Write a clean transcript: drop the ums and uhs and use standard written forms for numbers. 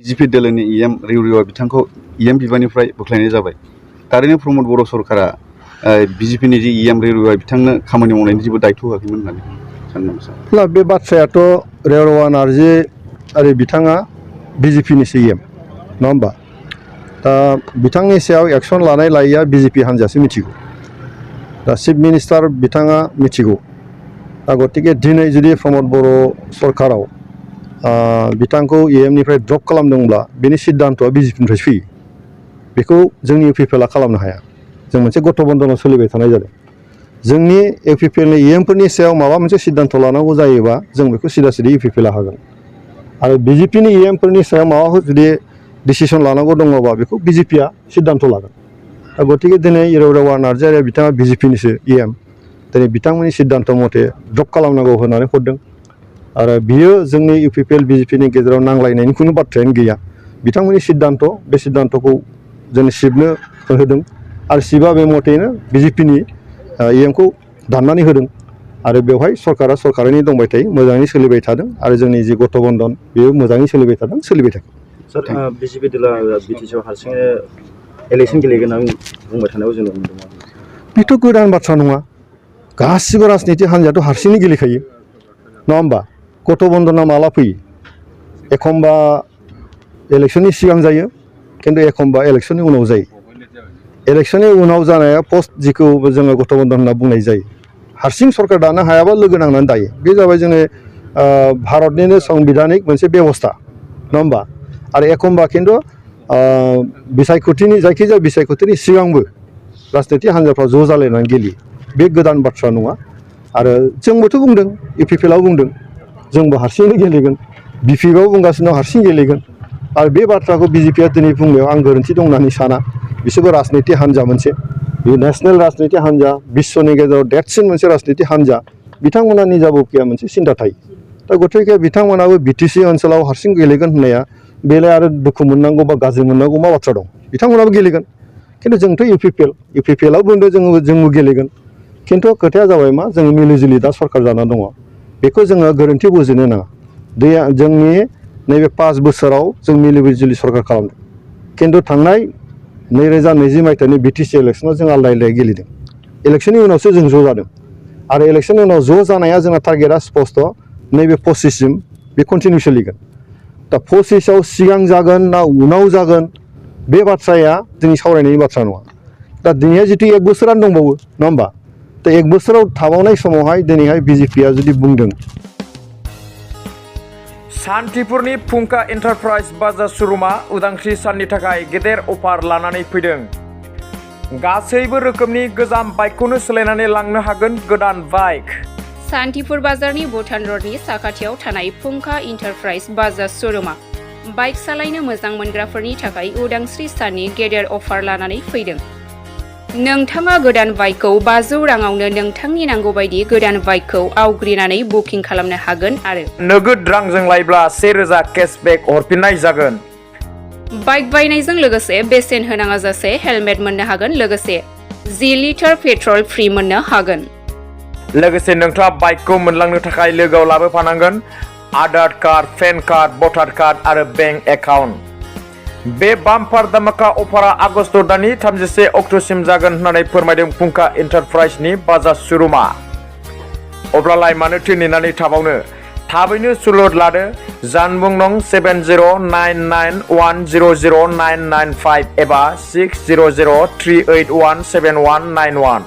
BJP दोलोनि EM रिउरिउआ बिथांखौ EM बिबाननिफ्राय बोख्लायनाय जाबाय। थारैनो प्रमद बर' सरकारा बिजेपिनि जि इएम रिउरिउआ बिथांनो खामानि मावनायनि जेबो दायथ' होआखैमोन होननानै सानो नामा सार? बे बाथ्रायाथ' रेवरवा नार्जि आरो बिथाङा बिजेपिनिसो इएम नङा होमबा? दा बिथांनि सायाव एक्सन लानाय लायैया बिजेपि हान्जायासो मिथिगौ। दा चिफ मिनिस्टार बिथाङा मिथिगौ। दा गतिके दिनै जुदि प्रमद बर' सरकाराव बिथांखौ इएमनिफ्राय ड्रप खालामदोंब्ला बेनि सिद्धान्तआ बिजेपिनिफ्रायसो फैयो। बेखौ जोंनि इउपिपिएलआ खालामनो हाया। जों मोनसे गथ' बन्दनाव सोलिबाय थानाय जादों। जोंनि इउपिपिएलनि इएमफोरनि सायाव माबा मोनसे सिद्धान्त लानांगौ जायोबा जों बेखौ सिदा सिदि इउपिपिएलआ हागोन। आरो बिजेपिनि इएमफोरनि सायाव माबाफोर जुदि डिसिसन लानांगौ दङबा बेखौ बिजेपिआ सिद्धान्त लागोन। दा गतिके दिनै रेवरवा नार्जारिया बिथाङा बिजेपिनिसो इएम। दिनै बिथांमोननि सिद्धान्त मथे ड्रप खालामनांगौ होननानै हरदों। आरो बियो जोंनि इउपिपिएल बिजेपिनि गेजेराव नांलायनायनि खुनु बाथ्रायानो गैया। बिथांमोननि सिद्धान्त बे सिद्धान्तखौ जों सिबनो होदों आरो सिबा बे मथेनो बिजेपिनि इएमखौ दाननानै होदों। आरो बेवहाय सरकारा सरकारैनो दंबाय थायो, मोजाङै सोलिबाय थादों आरो जोंनि जि गथ' बन्दन बेयो मोजाङै सोलिबाय थादों, सोलिबाय थागोन। सर बिजेपि दोला बिटिसिआव हारसिङै इलेक्सन गेलेगोन होनना बुंबाय थानायाव जों नुनो मोनदों। बेथ' गोदान बाथ्रा नङा। गासिबो राजनिति हान्जायाथ' हारसिङै गेलेखायो नङा होमबा? गथ' बन्दना माला फैयो? एखमबा इलेक्सननि सिगां जायो, खिन्थु एखमबा इलेक्सननि उनाव जायो। इलेक्सननि उनाव जानाया पस्ट जिखौ जोङो गथ' बन्दन होनना बुंनाय जायो। हारसिं सरकार दानो हायाबा लोगो नांनानै दायो। बे जाबाय जोंनि भारतनिनो संबिधानिक मोनसे बेबस्था नङा होमबा? आरो एखमबा खिन्थु बिसायख'थिनि जायखिजाया बिसायख'थिनि सिगांबो राजनिति हान्जाफ्रा ज' जालायनानै गेलेयो। बे गोदान बाथ्रा नङा। आरो जोंबोथ' बुंदों, इउपिपिएलआव बुंदों जोंबो हारसिङैनो गेलेगोन। बिपिएफआव बुंगासिनो दं हारसिं गेलेगोन। आरो बे बाथ्राखौ बिजेपिआ दिनै बुंनायाव आं गोरोन्थि दं होननानै साना। बिसोरबो राजनिति हान्जा मोनसे, बे नेसनेल राजनिति हान्जा, बिश्वनि गेजेराव देरसिन मोनसे राजनिति हान्जा। बिथांमोना निजाबोखिया मोनसे सिन्था थायो। दा गतिके बिथांमोनाबो बिटिसि ओनसोलाव हारसिं गेलेगोन होननाया बेलाय आरो दुखु मोननांगौ बा गाज्रि मोननांगौ मा बाथ्रा दं? बिथांमोनाबो गेलेगोन। खिन्थु जोंथ' इउपिपिएलआव बुंदों जोंबो गेलेगोन। खिन्थु खोथाया जाबाय मा, जों मिलिजुलि दा सरकार जाना दङ। बेखौ जोङो गोरोन्थि बुजिनो नाङा। जोंनि नैबे 5 बोसोराव जों मिलिजुलि सरकार खालामदों। खिन्थु थांनाय 2020 मायथाइनि बिटिसि इलेक्सनाव जों आलदा आलदायै गेलेदों। इलेक्सननि उनावसो जों ज' जादों। आरो इलेक्सननि उनाव ज' जानाया जोंना टारगेटआ स्पष्ट, नैबे 25सिम बे कन्टिनिउ सोलिगोन। दा 25आव सिगां जागोन ना उनाव जागोन बे बाथ्राया जोंनि सावरायनायनि बाथ्रा नङा। दा दिनैहाय जितु 1 बोसोरानो दंबावो नङा होमबा? दा 1 बोसोराव थाबावनाय समावहाय दिनैहाय बिजेपिआ जुदि बुंदों। सान्थिपुरनि फुंखा एन्टारप्राइज बाजार श'रुमा उदांस्रि साननि थाखाय गेदेर अफार लानानै फैदों। गासैबो रोखोमनि गोजाम बाइकखौनो सोलायनानै लांनो हागोन गोदान बाइक। सान्थिपुर बाजारनि भुटान रडनि साखाथियाव थानाय फुंखा एन्टारप्राइज बाजार श'रुमा बाइक सालायनो मोजां मोनग्राफोरनि थाखाय उदांस्रि साननि गेदेर अफार लानानै फैदों। नोंथाङा गोदान बाइकखौ 500 राङावनो नोंथांनि नांगौ बायदि गोदान बाइकखौ आवग्रिनानै बुकिं खालामनो हागोन आरो नोगोद रांजों लायोब्ला 1000 केशबेक हरफिननाय जागोन। बाइक बायनायजों लोगोसे बेसेन होनाङा जासे हेलमेट मोननो हागोन, लोगोसे 10 लिटार पेट्रल फ्रि मोननो हागोन। लोगोसे नोंथाङा बाइकखौ मोनलांनो थाखाय लोगोआव लाबोफानांगोन आधार कार्ड, पेन कार्ड, भटार कार्ड आरो बेंक एकाउन्ट। बे बाम्पार धामाका अफारा आगस्ट दाननि 31 अक्ट'सिम जागोन होननानै फोरमायदों फुंखा एन्टारप्राइजनि बाजार श'रुमा। अब्लालाय मानोथो नेनानै थाबावनो? थाबैनो सुलुद लादो। जानबुं नं 7099100995 एबा 6003817191।